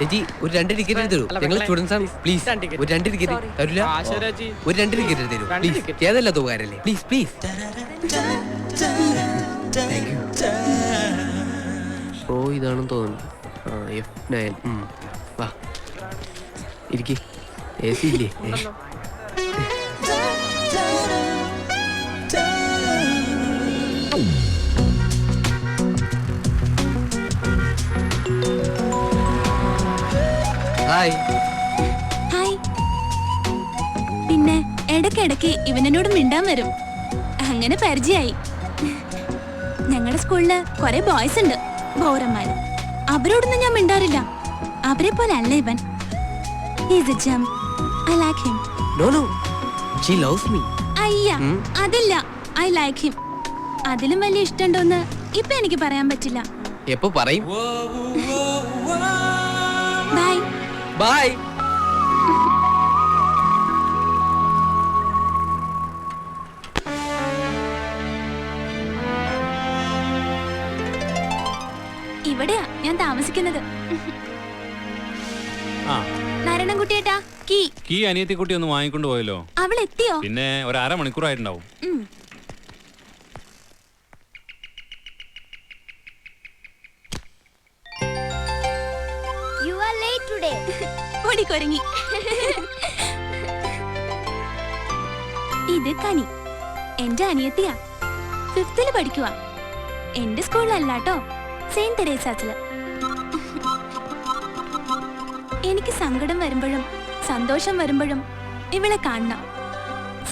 ചേച്ചി ഒരു 2 ടിക്കറ്റ് തരൂ. ഞങ്ങൾ സ്റ്റുഡൻസ് ആണ്. പ്ലീസ് ഒരു 2 ടിക്കറ്റ് തരില്ല. ഒരു 2 ടിക്കറ്റ് തരൂ പ്ലീസ്. ഏതല്ല തുകാരല്ലേ പ്ലീസ് പ്ലീസ്. ഷോ ഇതാണെന്ന് തോന്നുന്നു. F9. വാ ഇരിക്കേ. AC ഇല്ലേ? ഹായ്. പിന്നെ ഇടയ്ക്കിടയ്ക്ക് ഇവനോട് മിണ്ടാൻ വരും. അങ്ങനെ പരിചയായി. ഞങ്ങളുടെ സ്കൂളില് കുറെ ബോയ്സ് ഉണ്ട്, ബോറന്മാര്. അവരോടൊന്നും ഞാൻ മിണ്ടാറില്ല. അവരെ പോലെ അല്ല ഇവൻ. അയ്യ അതില്ല, ഐ ലൈക്ക് ഹിം. അതിലും വലിയ ഇഷ്ടമുണ്ടോന്ന് ഇപ്പൊ എനിക്ക് പറയാൻ പറ്റില്ല. എപ്പോ പറയും? Bye bye. ഇവിടെയാ ഞാൻ താമസിക്കുന്നത്. നാരായണൻകുട്ടിയേട്ടാ, കീ അനിയത്തിക്കുട്ടി ഒന്ന് വാങ്ങിക്കൊണ്ട് പോയല്ലോ. അവൾ എത്തിയോ? പിന്നെ ഒരു 1/2 മണിക്കൂറായിട്ടുണ്ടാവും. ഓടിക്കൊരങ്ങി. ഇത് കനി, എന്റെ അനിയത്തിയാ. 5th പഠിക്കുവാ. എന്റെ സ്കൂളിലല്ലാട്ടോ, സെയിന്റ് തെരേസാസില്. എനിക്ക് സങ്കടം വരുമ്പോഴും സന്തോഷം വരുമ്പോഴും ഇവളെ കാണണം.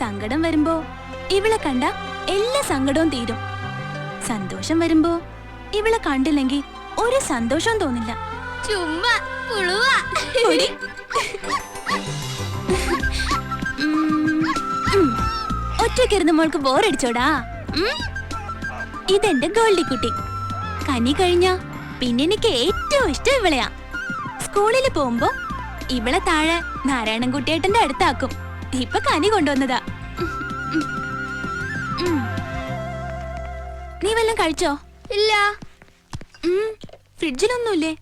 സങ്കടം വരുമ്പോ ഇവളെ കണ്ട എല്ലാ സങ്കടവും തീരും. സന്തോഷം വരുമ്പോ ഇവളെ കണ്ടില്ലെങ്കിൽ ഒരു സന്തോഷവും തോന്നില്ല. ചുമ്മാ ഒറ്റക്കിരുന്ന് മോൾക്ക് ബോറടിച്ചോടാ. ഇതെന്റെ ഗോൾഡിക്കുട്ടി. കനി കഴിഞ്ഞ പിന്നെ എനിക്ക് ഏറ്റവും ഇഷ്ടം ഇവളെയാ. സ്കൂളിൽ പോകുമ്പോ ഇവളെ താഴെ നാരായണൻകുട്ടിയേട്ടന്റെ അടുത്താക്കും. ഇപ്പൊ കനി കൊണ്ടുവന്നതാ. നീ വല്ലതും കഴിച്ചോ? ഇല്ല. ഫ്രിഡ്ജിലൊന്നുമില്ലേ?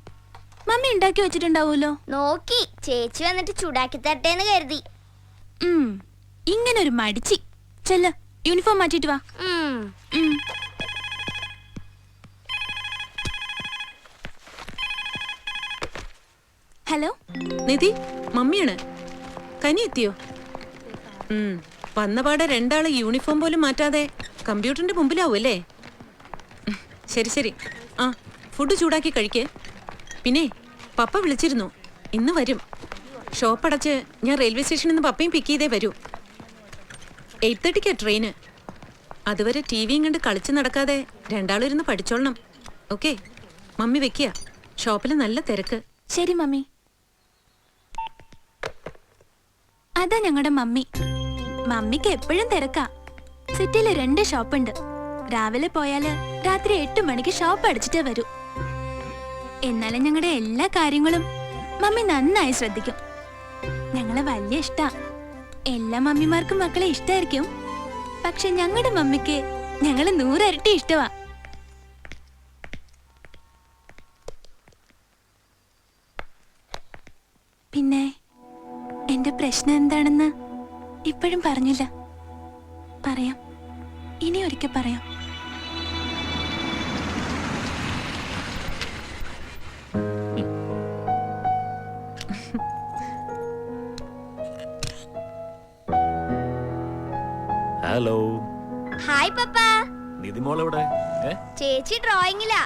മമ്മി ഉണ്ടാക്കി വെച്ചിട്ടുണ്ടാവൂലോ. നോക്കി ചേച്ചി വന്നിട്ട് ചൂടാക്കി തട്ടേന്ന് കരുതി. ഇങ്ങനൊരു മടിച്ചി. ചെല്ല്, യൂണിഫോം മാറ്റിട്ട് വാ. ഹലോ നിധി, മമ്മിയാണ്. കനി എത്തിയോ? വന്നപാടെ 2 ആള് യൂണിഫോം പോലും മാറ്റാതെ കമ്പ്യൂട്ടറിന്റെ മുമ്പിലാവും അല്ലേ? ശരി ശരി. ഫുഡ് ചൂടാക്കി കഴിക്കേ. പിന്നെ പപ്പ വിളിച്ചിരുന്നു, ഇന്ന് വരും. ഷോപ്പ് അടച്ച് ഞാൻ റെയിൽവേ സ്റ്റേഷനിൽ നിന്ന് പപ്പയും പിക്ക് ചെയ്തേ വരൂ. 8:30 ട്രെയിന്. അതുവരെ ടിവിയും കണ്ട് കളിച്ച് നടക്കാതെ 2 ആളും ഇരുന്ന് പഠിച്ചോളണം. ഓക്കെ, മമ്മി വെക്കുക. ഷോപ്പിൽ നല്ല തിരക്ക്. ശരി മമ്മി. അതാ ഞങ്ങളുടെ മമ്മി. മമ്മിക്ക് എപ്പോഴും തിരക്കാ. സിറ്റിയില് 2 ഷോപ്പുണ്ട്. രാവിലെ പോയാല് രാത്രി 8 മണിക്ക് ഷോപ്പ് അടച്ചിട്ടേ വരൂ. എന്നാലും ഞങ്ങളുടെ എല്ലാ കാര്യങ്ങളും മമ്മി നന്നായി ശ്രദ്ധിക്കും. ഞങ്ങളെ വലിയ ഇഷ്ടാ. എല്ലാ മമ്മിമാർക്കും മക്കളെ ഇഷ്ടായിരിക്കും. പക്ഷെ ഞങ്ങളുടെ മമ്മിക്ക് ഞങ്ങളെ 100 ഇരട്ടി ഇഷ്ടമാ. പിന്നെ എന്റെ പ്രശ്നം എന്താണെന്ന് ഇപ്പോഴും പറഞ്ഞില്ല. പറയാം, ഇനി ഒരിക്കൽ പറയാം. ഹലോ. ഹായ് പപ്പ. നിധിമോളെവിടെ? ചേച്ചി ഡ്രോയിങ്ങിലാ.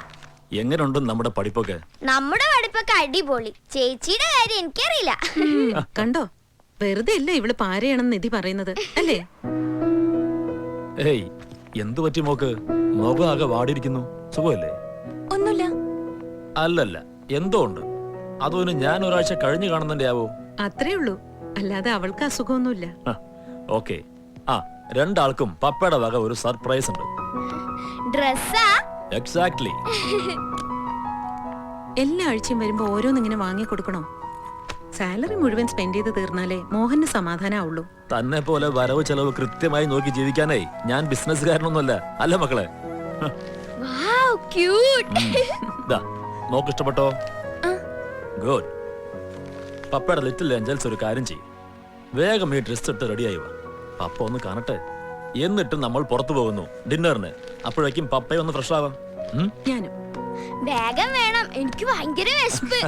എങ്ങനെയുണ്ട് നമ്മുടെ പഠിപ്പൊക്കെ? നമ്മുടെ പഠിപ്പൊക്കെ അടിപൊളി. ചേച്ചിയുടെ കാര്യം എനിക്കറിയില്ല. കണ്ടോ, വെറുതെ അല്ല ഇവള് പാരയാണെന്ന് നിധി പറയുന്നത് അല്ലേ? ഏയ്, എന്തു പറ്റി മോക്ക്? മുഖം ആകെ വാടിയിരിക്കുന്നു. സുഖമല്ലേ? ഒന്നുമില്ല. അല്ലല്ല, എന്തോ ഉണ്ട്. അതൊന്ന് ഞാൻ ഒരാഴ്ച കഴിഞ്ഞു കാണുന്നതിന്റെ ആവോ? അത്രേ ഉള്ളൂ, അല്ലാതെ അവൾക്ക് അസുഖമൊന്നുമില്ല. ഓക്കെ. 2 ആൾക്കും പപ്പയുടെ വക ഒരു സർപ്രൈസ് ഉണ്ട്. ഡ്രസ്സാ? എക്സാക്ട്ലി. എല്ലാ ആഴ്ചയും വരുമ്പോ ഓരോന്നിങ്ങനെ വാങ്ങി കൊടുക്കണോ? സാലറി മുഴുവൻ സ്പെൻഡ് ചെയ്ത് തീർന്നാലേ മോഹന് സമാധാനാവുള്ളൂ. തന്നെ പോലെ വരവ് ചെലവ് കൃത്യമായി നോക്കി ജീവിക്കാനേ ഞാൻ ബിസിനസ്സുകാരനൊന്നുമല്ല. അല്ല മക്കളെ? വാവ്, ക്യൂട്ട്. മോക്ക് ഇഷ്ടപ്പെട്ടോ? ഗുഡ്. പപ്പയുടെ ലിറ്റിൽ ഏഞ്ചൽസ് ഒരു കാര്യം ചെയ്യും. വേഗം ഈ ഡ്രസ് ഇട്ട് റെഡിയായി വാ. പപ്പ ഒന്ന് കാണട്ടെ. എന്നിട്ട് നമ്മൾ പുറത്തു പോകുന്നു ഡിന്നറിന്. അപ്പോഴേക്കും പപ്പയെ ഒന്ന് ഫ്രഷ് ആവാം. ഞാനും വേഗം വേണം, എനിക്ക് ഭയങ്കര വിശപ്പ്.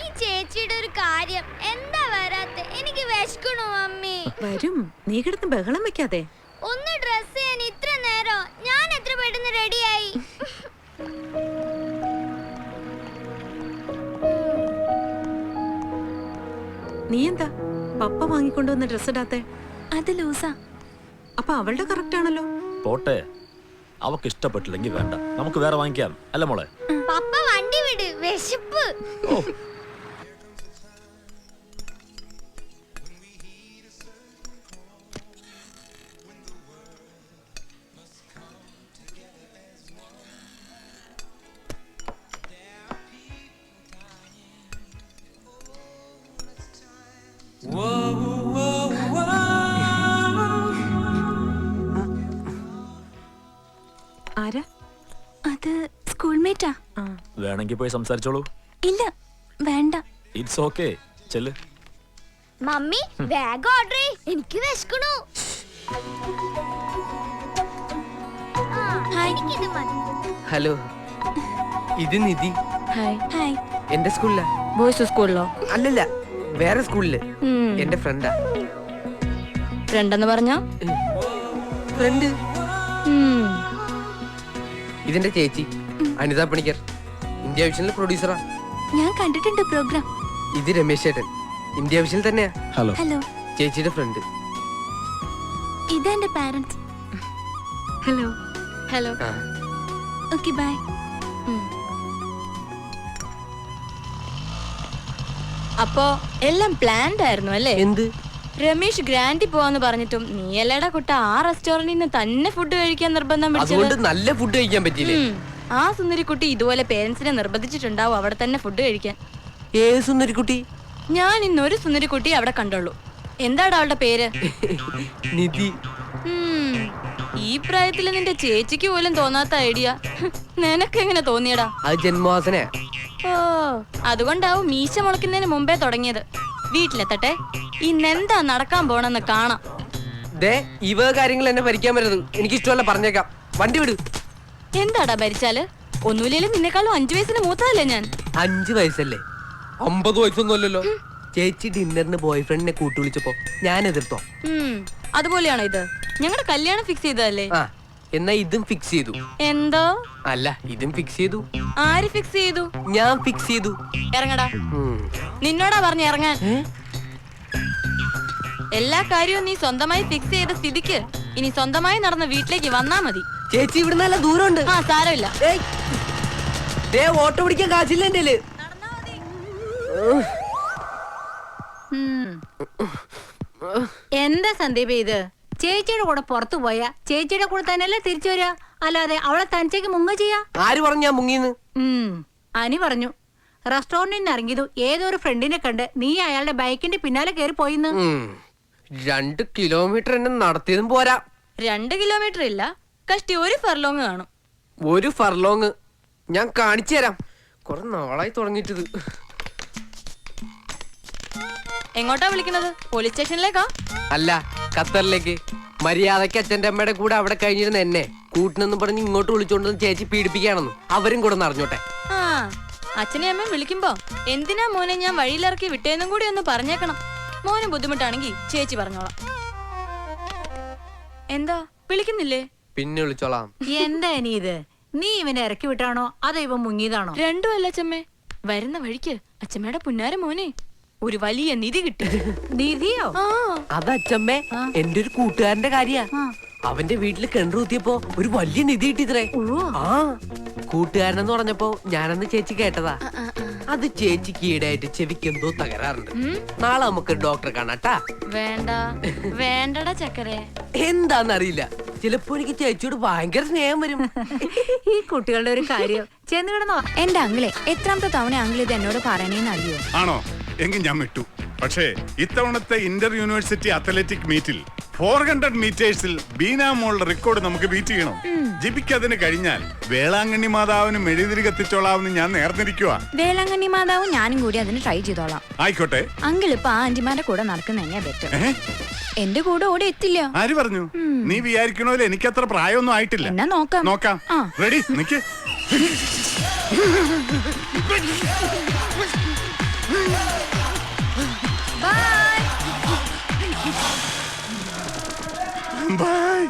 ഈ ചേച്ചിയുടെ ഒരു കാര്യം എന്താ വരാത്തെ? എനിക്ക് വിശക്കണു മമ്മി. വരും. നീ കിടന്ന് ബഹളം വെക്കാതെ. ഒന്ന് ഡ്രസ് ചെയ്യാൻ ഇത്ര നേരം? ഞാൻ എത്ര പെട്ടെന്ന് റെഡിയായി. നീ എന്താ പപ്പ വാങ്ങിക്കൊണ്ടുവന്ന ഡ്രസ് ഇടാത്തെ? അത് ലൂസാ. അപ്പൊ അവളുടെ കറക്റ്റ് ആണല്ലോ. പോട്ടെ, അവക്ക് ഇഷ്ടപ്പെട്ടില്ലെങ്കിൽ വേണ്ട, നമുക്ക് വേറെ വാങ്ങിക്കാം. അല്ല മോളെ? പപ്പ വണ്ടി വിട്, വിശപ്പ്. ഓ, ആരാ? അത് സ്കൂൾമേറ്റാ. ആ, വേണമെങ്കിൽ പോയി സംസാരിച്ചോളൂ. ഇല്ല, വേണ്ട. ഇറ്റ്സ് ഓക്കെ, ചെല്ല്. മമ്മി വേഗം ഓർഡർ ചെയ്യ്, എനിക്ക് വിശക്കണു. എനിക്കിത് മതി. ഹലോ, ഇത് നിധി. ഹായ്. ഹായ്. എന്റെ സ്കൂളിലാ. ബോയ്സ് സ്കൂളിലോ? അല്ലല്ല, വേറെ സ്കൂളില്. എന്റെ ഫ്രണ്ടാ. ഫ്രണ്ട് എന്ന് പറഞ്ഞ ഫ്രണ്ട്. ഇതിന്റെ ചേച്ചി അനിത പണിക്കർ, ഇന്ത്യ വിഷനിലെ പ്രൊഡ്യൂസറാ. ഞാൻ കണ്ടിട്ടുണ്ട് പ്രോഗ്രാം. ഇത് രമേശ് ചേട്ടൻ, ഇന്ത്യ വിഷനിൽ തന്നെയാ. ഹലോ. ഹലോ. ചേച്ചിയുടെ ഫ്രണ്ട്. ഇതെന്റെ പാരന്റ്സ്. ഹലോ. ഹലോ. ആ, ഓക്കെ, ബൈ. അപ്പോ എല്ലാം പ്ലാൻഡ് ആയിരുന്നു അല്ലേ? എന്ത്? രമേശ് ഗ്രാൻഡി പോവാന്ന് പറഞ്ഞിട്ടും നീ അല്ലേടാ കുട്ട ആ റെസ്റ്റോറന്റിൽ നിന്ന് തന്നെ ഫുഡ് കഴിക്കാൻ നിർബന്ധം അതുകൊണ്ട് പിടിച്ചത്. നല്ല ഫുഡ് കഴിക്കാൻ പറ്റിയില്ലേ? ആ സുന്ദരി കുട്ടി ഇതുപോലെ പേരൻസിനെ നിർബന്ധിച്ചിട്ടുണ്ടാവും അവിടെ തന്നെ ഫുഡ് കഴിക്കാൻ. ഏത് സുന്ദരിക്കുട്ടി? ഞാൻ ഇന്നൊരു സുന്ദരി കുട്ടി അവിടെ കണ്ടുള്ളൂ. എന്താടാ അവളുടെ പേര്? നിധി. ഈ പ്രായത്തില് നിന്റെ ചേച്ചിക്ക് പോലും തോന്നാത്ത ഐഡിയ നിനക്ക് എങ്ങനെ തോന്നിയടാ? അത് ജന്മവാസനയാ. ഓ, അതുകൊണ്ടാവും മീശ മുളക്കുന്നതിന് മുമ്പേ തുടങ്ങിയത്. വീട്ടിലെത്തട്ടെ, ഇന്നെന്താ നടക്കാൻ പോണെന്ന് കാണാം. ദേ, ഇവ കാര്യങ്ങൾ എന്നെ ഭരിക്കാൻ പറ്റരുത്. എനിക്ക് ഇഷ്ടമല്ല, പറഞ്ഞേക്കാം. വണ്ടി വിട്. എന്താടാ ഭരിച്ചാല്? ഒന്നുമില്ലേലും നിന്നെക്കാളും 5 വയസ്സിന് മൂത്തതല്ലേ ഞാൻ. 5 വയസ്സല്ലേ? 50 വയസ്സൊന്നും അല്ലല്ലോ. ചേച്ചി ഡിന്നറിന് ബോയ് ഫ്രണ്ടിനെ കൂട്ടുവിളിച്ചപ്പോ ഞാൻ എതിർത്തോ? അതുപോലെയാണോ ഇത്? ഞങ്ങളുടെ കല്യാണം ഫിക്സ് ചെയ്തതല്ലേ? ആ, എന്നാ ഇതും ഫിക്സ് ചെയ്തു. എന്തോ? അല്ല, ഇതും ഫിക്സ് ചെയ്തു. ആര് ഫിക്സ് ചെയ്തു? ഞാൻ ഫിക്സ് ചെയ്തു. ഇറങ്ങടാ. നിന്നോടാ പറഞ്ഞ ഇറങ്ങാൻ. എല്ലാ കാര്യവും നീ സ്വന്തമായി ഫിക്സ് ചെയ്ത സ്ഥിതിക്ക് ഇനി സ്വന്തമായി നടന്ന വീട്ടിലേക്ക് വന്നാ മതി. ചേച്ചി ഇവിടെ നല്ല ദൂരമുണ്ട്. ആ, സാരമില്ല. ഓട്ടോ പിടിക്കാൻ കാശില്ല എന്റെ. എന്താ സന്ദീപ് ഇത്? ചേച്ചിയുടെ കൂടെ പുറത്തു പോയാ ചേച്ചിയുടെ കൂടെ തന്നെയല്ലേ തിരിച്ചു വരിക, അല്ലാതെ അവളെ തനിച്ചേക്ക് മുങ്ങ ചെയ്യാ? ആര് പറഞ്ഞു ഞാൻ മുങ്ങിന്ന്? അനി പറഞ്ഞു. റെസ്റ്റോറന്റിൽ നിന്ന് ഇറങ്ങിയതു ഏതൊരു ഫ്രണ്ടിനെ കണ്ട് നീ അയാളുടെ ബൈക്കിന്റെ പിന്നാലെ കയറി പോയിന്ന്. 2 കിലോമീറ്റർ എന്നെ നടത്തിയതും പോരാ. 2 കിലോമീറ്റർ ഇല്ല, കഷ്ടി 1 ഫർലോങ് കാണും. 1 ഫർലോങ് ഞാൻ കാണിച്ചു തരാം. കുറെ നാളായി തുടങ്ങിയിട്ടത്. എങ്ങോട്ടാ വിളിക്കുന്നത്? പോലീസ് സ്റ്റേഷനിലേക്കാ? അല്ല, ഖത്തറിലേക്ക്. മര്യാദക്ക് അച്ഛൻ്റെ അമ്മയുടെ കൂടെ അവിടെ കഴിഞ്ഞിരുന്ന എന്നെ കൂട്ടിനെന്ന് പറഞ്ഞ് ഇങ്ങോട്ട് വിളിച്ചോണ്ടെന്ന് ചേച്ചി പീഡിപ്പിക്കുകയാണെന്ന് അവരും കൂടെ അറിഞ്ഞോട്ടെ. ആ, അച്ഛനെ അമ്മയും വിളിക്കുമ്പോ എന്തിനാ മോനെ ഞാൻ വഴിയിലിറക്കി വിട്ടേന്നും കൂടി ഒന്ന് പറഞ്ഞേക്കണം. മോന് ബുദ്ധിമുട്ടാണെങ്കിൽ ചേച്ചി പറഞ്ഞോളാം. എന്താ വിളിക്കുന്നില്ലേ? പിന്നെ വിളിച്ചോളാം. എന്താ ഇനി ഇത്? നീ ഇവനെ ഇറക്കി വിട്ടാണോ അതോ ഇവൻ മുങ്ങിയതാണോ? രണ്ടും അല്ല അച്ഛമ്മേ. വരുന്ന വഴിക്ക് അച്ഛമ്മയുടെ പുന്നാര മോനെ ഒരു വലിയ നിധി കിട്ടി. നിധിയോ? ആ, അതച്ഛമ്മേ, എന്റെ ഒരു കൂട്ടുകാരന്റെ കാര്യാ. അവന്റെ വീട്ടില് കിണറ് കുത്തിയപ്പോ ഒരു വലിയ നിധി കിട്ടിത്രേ. ആ, കൂട്ടുകാരനെന്ന് പറഞ്ഞപ്പോ ഞാനന്ന് ചേച്ചി കേട്ടതാ. അത് ചേച്ചിക്ക് ഈടായിട്ട് ചെവിക്ക് എന്തോ തകരാറുണ്ട്. നാളെ നമുക്ക് ഡോക്ടറെ കാണാട്ടാ. വേണ്ട വേണ്ടടാ ചക്കരെ. എന്താന്നറിയില്ല, ചിലപ്പോ എനിക്ക് ചേച്ചിയോട് ഭയങ്കര സ്നേഹം വരും. ഈ കുട്ടികളുടെ ഒരു കാര്യം ചെന്ന് കിടന്നോ. എന്റെ അങ്കിളെ എത്രാമത്തെ തവണ അങ്കിൾ ഇത് എന്നോട് പറയണേന്ന് അറിയോ? ആണോ? എങ്കിൽ ഞാൻ വിട്ടു. പക്ഷേ ഇത്തവണത്തെ ഇന്റർ യൂണിവേഴ്സിറ്റി അത്ലറ്റിക് മീറ്റിൽ 400 മീറ്റേഴ്സിൽ ബീന മോളുടെ റെക്കോർഡ് നമുക്ക് ബീറ്റ് ചെയ്യണം. ജിബിക്ക് അതിന് കഴിഞ്ഞാൽ വേളാങ്കണ്ണി മാതാവിന് മെഴുതിരി കത്തിച്ചോളാമെന്ന് ഞാൻ നേർന്നിരിക്കുവാ. വേളാങ്കണ്ണി മാതാവും ഞാനും കൂടി അതിന് ട്രൈ ചെയ്തോളാം. ആയിക്കോട്ടെ. അങ്കിൾ ഇപ്പൊ ആ ആന്റിമാരുടെ കൂടെ നടക്കുന്ന തന്നെയാ ബെറ്റർ. എന്റെ കൂടെ ഓടി എത്തില്ല. ആര് പറഞ്ഞു? നീ വിചാരിക്കണോലെ എനിക്കത്ര പ്രായമൊന്നും ആയിട്ടില്ല. എന്നാ നോക്കാം. നോക്കാം. റെഡി? നിക്ക്. ബൈ.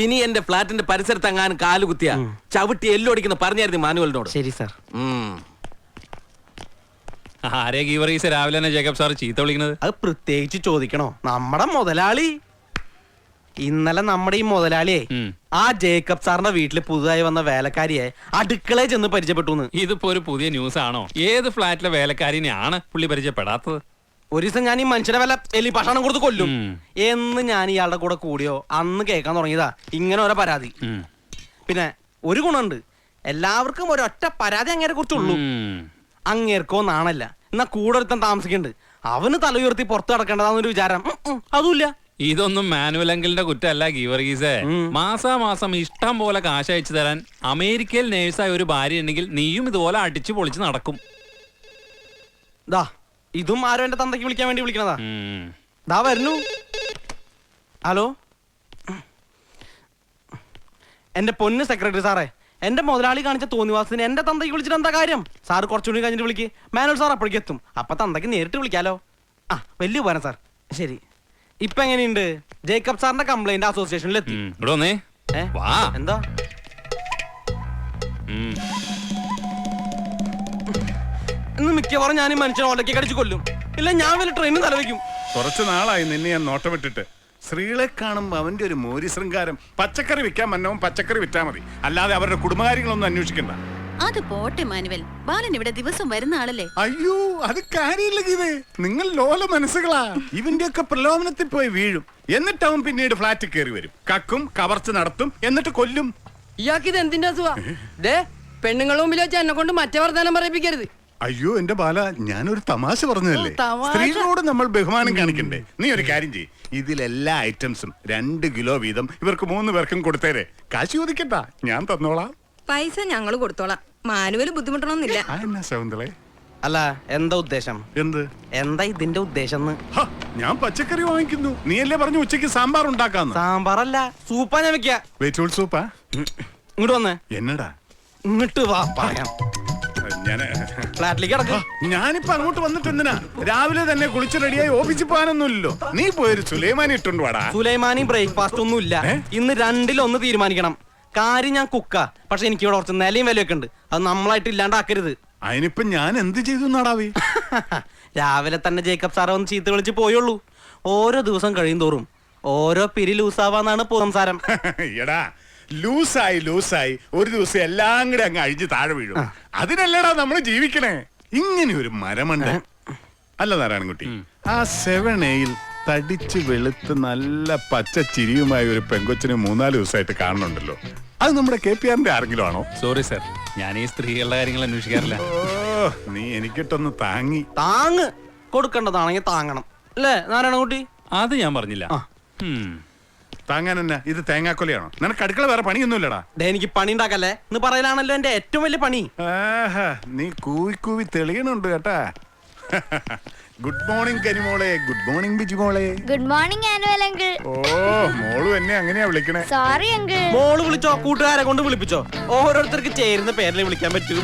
ഇനി എന്റെ ഫ്ലാറ്റിന്റെ പരിസരത്ത് എങ്ങാനും കാലുകുത്തിയ ചവിട്ടി എല്ലൊടിക്കുന്ന പറഞ്ഞായിരുന്നു മാനുവലിനോട്. ശരി സാർ. ആരെയാ ഗീവറീസ് രാവിലെ തന്നെ ജേക്കബ് സാർ ചീത്ത വിളിക്കുന്നത്? അത് പ്രത്യേകിച്ച് ചോദിക്കണോ? നമ്മുടെ മുതലാളി. ഇന്നലെ നമ്മുടെ ഈ മുതലാളിയെ ആ ജേക്കബ് സാറിന്റെ വീട്ടില് പുതുതായി വന്ന വേലക്കാരിയെ അടുക്കളയിൽ ചെന്ന് പരിചയപ്പെട്ടു. ഇതിപ്പോ ഒരു പുതിയ ന്യൂസ് ആണോ? ഏത് ഫ്ലാറ്റിലെ വേലക്കാരിനെയാണ് പുള്ളി പരിചയപ്പെടാത്തത്? ഒരു ദിവസം ഞാൻ ഈ മനുഷ്യനെ വല്ല എലി ഭക്ഷണം കൊടുത്ത് കൊല്ലും എന്ന് ഞാൻ ഇയാളുടെ കൂടെ കൂടിയോ അന്ന് കേൾക്കാൻ തുടങ്ങിയതാ ഇങ്ങനെ ഓരോ പരാതി. പിന്നെ ഒരു ഗുണമുണ്ട്, എല്ലാവർക്കും ഒരൊറ്റ പരാതി അങ്ങേരെ കുറിച്ചുള്ളൂ. അങ്ങേർക്കോ നാണല്ല, എന്നാ കൂടെ ഒരുത്തൻ താമസിക്കുന്നുണ്ട്, അവന് തല ഉയർത്തി പുറത്ത് കിടക്കേണ്ടതാന്നൊരു വിചാരം അതുമില്ല. ഇതൊന്നും മാനുവൽ അങ്കിളിന്റെ കുറ്റമല്ല ഗീവർഗീസേ. മാസാമാസം ഇഷ്ടം പോലെ കാശ് അയച്ചു തരാൻ അമേരിക്കയിൽ നേഴ്സായ ഒരു ഭാര്യ ഉണ്ടെങ്കിൽ നീയും ഇതുപോലെ അടിച്ചു പൊളിച്ച് നടക്കും. ദാ ഇതും ആരോ എന്റെ തന്തയ്ക്ക് വിളിക്കാൻ വേണ്ടി വിളിക്കണതാ. ദാ വരുന്നു. ഹലോ, എന്റെ പൊന്ന് സെക്രട്ടറി സാറേ, എന്റെ മുതലാളി കാണിച്ച തോന്നിവാസത്തിന് എന്റെ തന്തയ്ക്ക് വിളിച്ചിട്ട് എന്താ കാര്യം? സാറ് കുറച്ചുകൂടി കഴിഞ്ഞിട്ട് വിളിക്ക്. മാനുവൽ സാർ അപ്പോഴേക്ക് എത്തും. അപ്പൊ തന്തയ്ക്ക് നേരിട്ട് വിളിക്കാലോ. ആ വലിയ ഉപകാരം സാർ. ശരി. ഇപ്പൊ എങ്ങനെയുണ്ട്? ജേക്കബ് സാറിന്റെ കംപ്ലൈന്റ് അസോസിയേഷനിൽ എത്തി. എന്താ ഇന്ന് മിക്കവാറും ഞാൻ ഈ മനുഷ്യനെ ഓലക്കി കടിച്ചു കൊല്ലും. ഇല്ല ഞാൻ വല്ല ട്രെയിനും തലവെക്കും. കുറച്ചു നാളായി നിന്നെ ഞാൻ നോട്ടമിട്ടിട്ട്. സ്ത്രീകളെ കാണുമ്പോ അവന്റെ ഒരു മോരി ശൃംഗാരം. പച്ചക്കറി വിൽക്കാൻ മന്നവും പച്ചക്കറി വിറ്റാ മതി, അല്ലാതെ അവരുടെ കുടുംബകാര്യങ്ങളൊന്നും അന്വേഷിക്കണ്ട. അത് പോട്ടെ മാനുവൽ, ബാലൻ ഇവിടെ ദിവസം വരുന്ന ആളല്ലേ. അയ്യോ അത് കാര്യമില്ല ഗീതേ, നിങ്ങൾ ലോല മനസ്സുകളാ. ഇവന്റെയൊക്കെ പ്രലോഭനത്തിൽ പോയി വീഴും, എന്നിട്ട് അവൻ പിന്നീട് ഫ്ലാറ്റിൽ കയറി വരും, കക്കും കവർച്ച നടത്തും, എന്നിട്ട് കൊല്ലും. ഇയാൾക്ക് ഇത് എന്തിന്റെ അസുഖ? പെണ്ണുങ്ങളുടെ മുമ്പിൽ വെച്ച് എന്നെ കൊണ്ട് മറ്റേ വർത്താനം പറയിപ്പിക്കരുത്. അയ്യോ എന്റെ ബാല, ഞാനൊരു തമാശ പറഞ്ഞതല്ലേ. സ്ത്രീകളോട് നമ്മൾ ബഹുമാനം കാണിക്കണ്ടേ? നീ ഒരു കാര്യം ചെയ്യ്, ഇതിലെല്ലാ ഐറ്റംസും 2 കിലോ വീതം ഇവർക്ക് 3 പേർക്കും കൊടുത്തേരെ. കാശ് ചോദിക്കട്ടാ, ഞാൻ തന്നോളാം. പൈസ ഞങ്ങൾ കൊടുത്തോളാം, മാനുവൽ ബുദ്ധിമുട്ടണമെന്നില്ല. ശകുന്തളെ, അല്ല എന്താ ഉദ്ദേശം? എന്ത് എന്താ ഇതിന്റെ ഉദ്ദേശം? ഞാൻ പച്ചക്കറി വാങ്ങിക്കുന്നു, നീയല്ലേ പറഞ്ഞു ഉച്ചക്ക് സാമ്പാർ ഉണ്ടാക്കാന്ന്. സാമ്പാറല്ല, സൂപ്പാ ഞാൻ വെക്കാ. വെജിറ്റബിൾ സൂപ്പാ? ഇങ്ങോട്ട് വന്നേ. എന്നടാ? ഇങ്ങോട്ട് വാ പറയാം. ഫ്ലാറ്റിലേക്ക് കിടക്കും. ഞാനിപ്പോ അങ്ങോട്ട് വന്നിട്ട് എന്തിനാ? രാവിലെ തന്നെ കുളിച്ച് റെഡിയായി ഓഫീസിൽ പോകാനൊന്നുമില്ലല്ലോ. നീ പോയൊരു സുലൈമാനി ഇട്ടുണ്ട് വാടാ. സുലൈമാനി ബ്രേക്ക്ഫാസ്റ്റ് ഒന്നും ഇല്ല. ഇന്ന് 2-1 തീരുമാനിക്കണം. കാര്യം ഞാൻ കുക്കാ, പക്ഷെ എനിക്ക് ഇവിടെ കുറച്ച് നിലയും വിലയൊക്കെ ഉണ്ട്, അത് നമ്മളായിട്ട് ഇല്ലാണ്ടാക്കരുത്. അതിനിപ്പോ ഞാൻ എന്ത് ചെയ്തു നാടാവേ? രാവിലെ തന്നെ ജേക്കബ് സാറെ ഒന്ന് ചീത്ത വിളിച്ച് പോയുള്ളൂ. ഓരോ ദിവസം കഴിയും തോറും ഓരോ പിരി ലൂസാവാന്നാണ് സംസാരം. എടാ ലൂസായി ഒരു ദിവസം എല്ലാം കൂടെ അങ്ങ് അഴിഞ്ഞ് താഴെ വീഴും. അതിനല്ലടാ നമ്മൾ ജീവിക്കണേ. ഇങ്ങനെ ഒരു മരമണ്ട അല്ല നാരായണൻകുട്ടി. ആ 7A തടിച്ച് വെളുത്ത് നല്ല പച്ച ചിരിയുമായ ഒരു പെങ്കൊച്ചിനെ 3-4 ദിവസമായിട്ട് കാണുന്നുണ്ടല്ലോ. അത് നമ്മുടെ KPRന്റെ ആരെങ്കിലും ആണോ? സോറി സർ, ഞാൻ ഈ സ്ത്രീകളുടെ കാര്യങ്ങൾ അന്വേഷിക്കാറില്ല. ഓ നീ എനിക്കിട്ടൊന്ന് താങ്ങ് കൊടുക്കേണ്ടതാണെങ്കിൽ താങ്ങണം അല്ലേ നാരായണൻകുട്ടി? അത് ഞാൻ പറഞ്ഞില്ല. താങ്ങാൻ എന്നാ ഇത് തേങ്ങാക്കൊലയാണോ? നിനക്ക് അടുക്കള വേറെ പണിയൊന്നുമില്ലടാ. എനിക്ക് പണി ഉണ്ടാക്കല്ലേ എന്ന് പറയലാണല്ലോ എന്റെ ഏറ്റവും വലിയ പണി. നീ കൂവി തെളിയണുണ്ട് കേട്ടാ. ഗുഡ് മോർണിംഗ് കരിമോളെ. ഗുഡ് മോർണിംഗ് ബിജു മോളെ. ഗുഡ് മോർണിംഗ് ആനുവൽ അങ്കിൾ. ഓ മോളു എന്നെ അങ്ങനെയാ വിളിക്കണേ. Sorry uncle. മോള് വിളിച്ചോ, കൂട്ടുകാരെ കൊണ്ട് വിളിപ്പിച്ചോ, ഓരോരുത്തർക്ക് ചേരുന്ന പേരിൽ വിളിക്കാൻ പറ്റൂ.